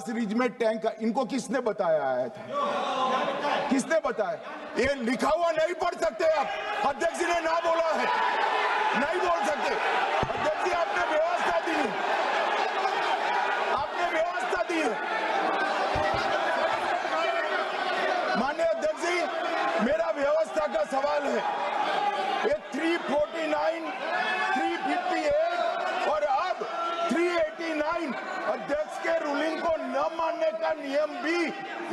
Series में tank, इनको किसने बताया आया था? किसने बताया? ये लिखा हुआ नहीं पढ़ सकते आप। अध्यक्ष जी ने ना बोला है, नहीं बोल सकते। अध्यक्ष जी आपने व्यवस्था दी है, आपने व्यवस्था दी है। माननीय अध्यक्ष जी, मेरा व्यवस्था का सवाल है। ये 349, 358 और अब 389 अध्यक्ष के रूलिंग को न मानने का नियम भी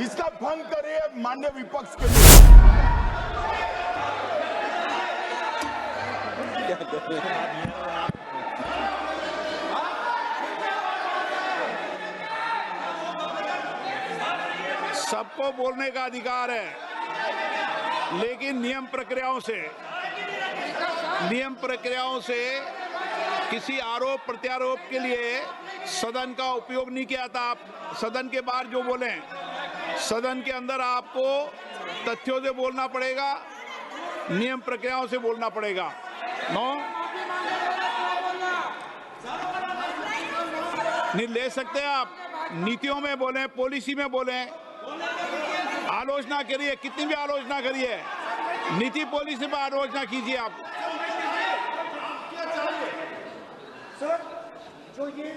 इसका भंग करे माननीय विपक्ष के लिए। सबको बोलने का अधिकार है, लेकिन नियम प्रक्रियाओं से किसी आरोप प्रत्यारोप के लिए सदन का उपयोग नहीं किया था। आप सदन के बाहर जो बोलें, सदन के अंदर आपको तथ्यों से बोलना पड़ेगा, नियम प्रक्रियाओं से बोलना पड़ेगा। नहीं ले सकते आप। नीतियों में बोलें, पॉलिसी में बोलें, आलोचना करिए, कितनी भी आलोचना करिए, नीति पॉलिसी पर आलोचना कीजिए आप। सर, जो ये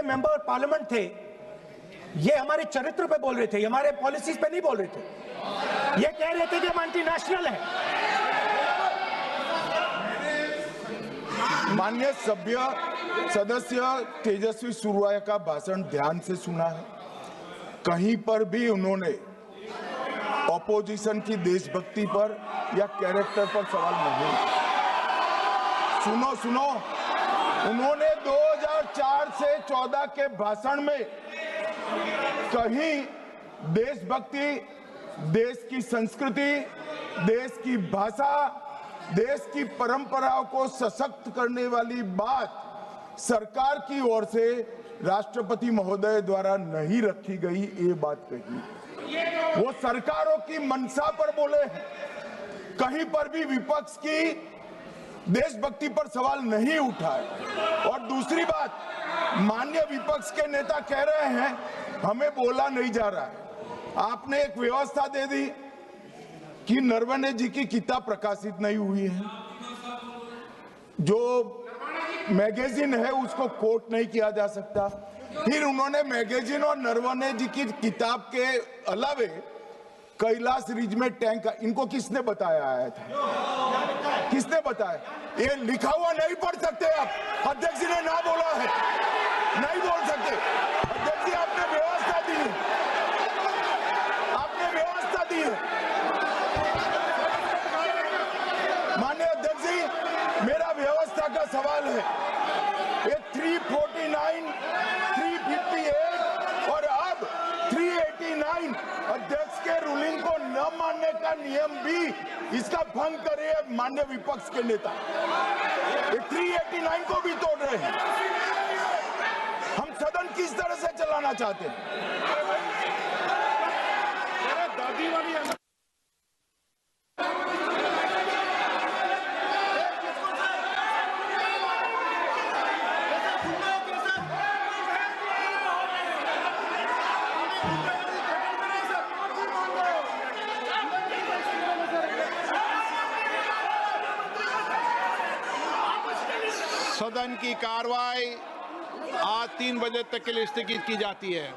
मेंबर पार्लियामेंट थे, ये हमारे चरित्र पे बोल रहे थे, हमारे पॉलिसीज पे नहीं बोल रहे थे। ये कह रहे थे कि हम एंटी नेशनल है। माननीय सदस्य तेजस्वी सूर्या का भाषण ध्यान से सुना है। कहीं पर भी उन्होंने ऑपोजिशन की देशभक्ति पर या कैरेक्टर पर सवाल नहीं। सुनो, उन्होंने 2004 से 14 के भाषण में कहीं देशभक्ति, देश की संस्कृति, देश की भाषा, देश की परंपराओं को सशक्त करने वाली बात सरकार की ओर से राष्ट्रपति महोदय द्वारा नहीं रखी गई, ये बात कही। वो सरकारों की मंशा पर बोले हैं। कहीं पर भी विपक्ष की देशभक्ति पर सवाल नहीं उठाए। और दूसरी बात, माननीय विपक्ष के नेता कह रहे हैं हमें बोला नहीं जा रहा है। आपने एक व्यवस्था दे दी कि नरवणे जी की किताब प्रकाशित नहीं हुई है, जो मैगजीन है उसको कोट नहीं किया जा सकता। फिर उन्होंने मैगजीन और नरवणे जी की किताब के अलावे कैलाश रिज में टैंक, इनको किसने बताया आया था? किसने बताया? ये लिखा हुआ नहीं पढ़ सकते आप। अध्यक्ष जी ने ना बोला है, नहीं बोल सकते। अध्यक्ष जी आपने व्यवस्था दी है, आपने व्यवस्था दी है। माननीय अध्यक्ष जी, मेरा व्यवस्था का सवाल है। ये 349, 358 और अब 389 अध्यक्ष के रूलिंग को न मानने का नियम भी इसका भंग करे माननीय विपक्ष के नेता। ये 389 को भी तोड़ रहे हैं। हम सदन किस तरह से चलाना चाहते हैं? सदन की कार्रवाई आज 3 बजे तक के लिए स्थगित की जाती है।